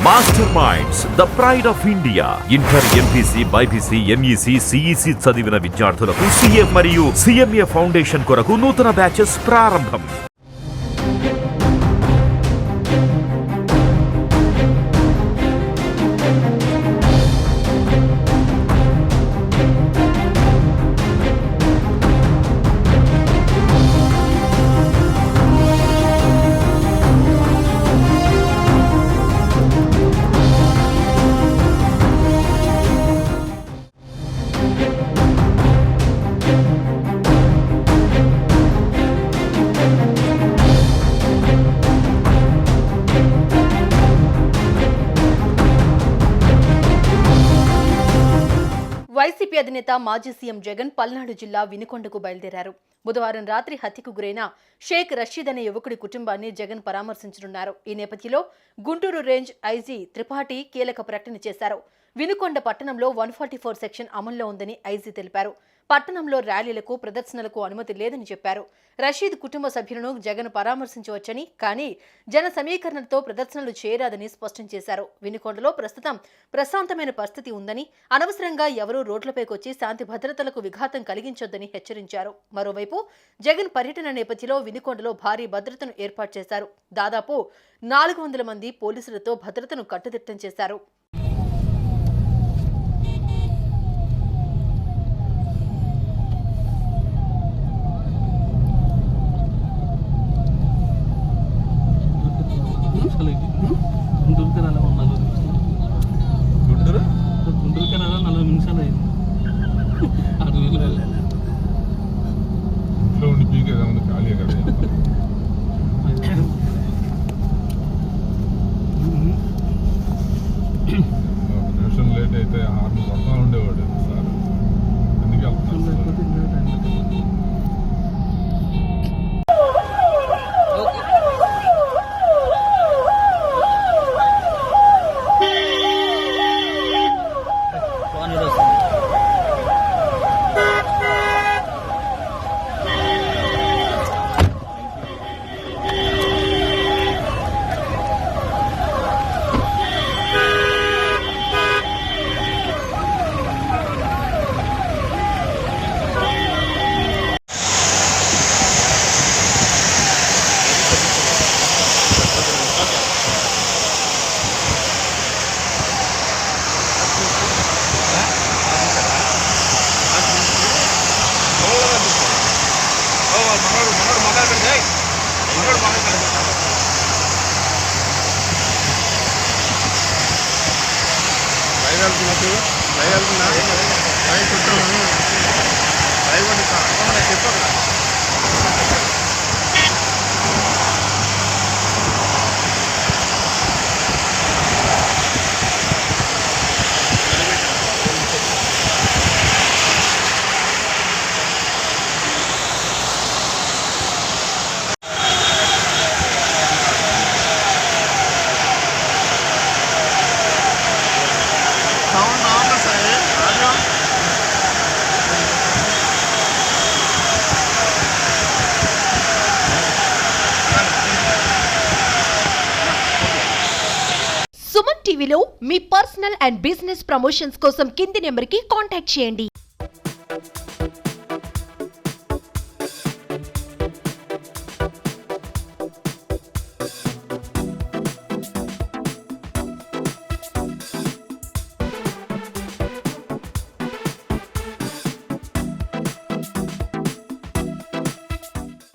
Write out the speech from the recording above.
Master minds the pride of India. Inter, MPC, BiPC, MEC, CEC చదివిన విద్యార్థులకు CA మరియు CMA foundation కొరకు నూతన బ్యాచెస్ ప్రారంభం. వైసీపీ అధినేత మాజీ సీఎం జగన్ పల్నాడు జిల్లా వినుకొండకు బయలుదేరారు. బుధవారం రాత్రి హత్యకు గురైన షేక్ రషీద్ అనే యువకుడి కుటుంబాన్ని జగన్ పరామర్శించనున్నారు. ఈ నేపథ్యంలో గుంటూరు రేంజ్ ఐజీ త్రిపాఠి కీలక ప్రకటన చేశారు. వినుకొండ పట్టణంలో 144 సెక్షన్ అమల్లో ఉందని ఐజీ తెలిపారు. పట్టణంలో ర్యాలీలకు, ప్రదర్శనలకు అనుమతి లేదని చెప్పారు. రషీద్ కుటుంబ సభ్యులను జగన్ పరామర్శించవచ్చని, కానీ జన సమీకరణతో ప్రదర్శనలు చేయరాదని స్పష్టం చేశారు. వినుకొండలో ప్రస్తుతం ప్రశాంతమైన పరిస్థితి ఉందని, అనవసరంగా ఎవరూ రోడ్లపైకొచ్చి శాంతి భద్రతలకు విఘాతం కలిగించొద్దని హెచ్చరించారు. మరోవైపు జగన్ పర్యటన నేపథ్యంలో వినుకొండలో భారీ భద్రతను ఏర్పాటు చేశారు. దాదాపు 400 మంది పోలీసులతో భద్రతను కట్టుదిట్టం చేశారు. గుంటూరు కెనాలా 40 నిమిషాలు అయింది. ఇంట్లో ఉండి పీకేదామని ఖాళీ కదా నిమిషం లేట్ అయితే హార్న్ కొడతా ఉండేవాడు సార్. ఎందుకు వెళ్తున్నారు? సుమన్ టీవీలో మీ పర్సనల్ అండ్ బిజినెస్ ప్రమోషన్స్ కోసం కింది నెంబర్కి కాంటాక్ట్ చేయండి.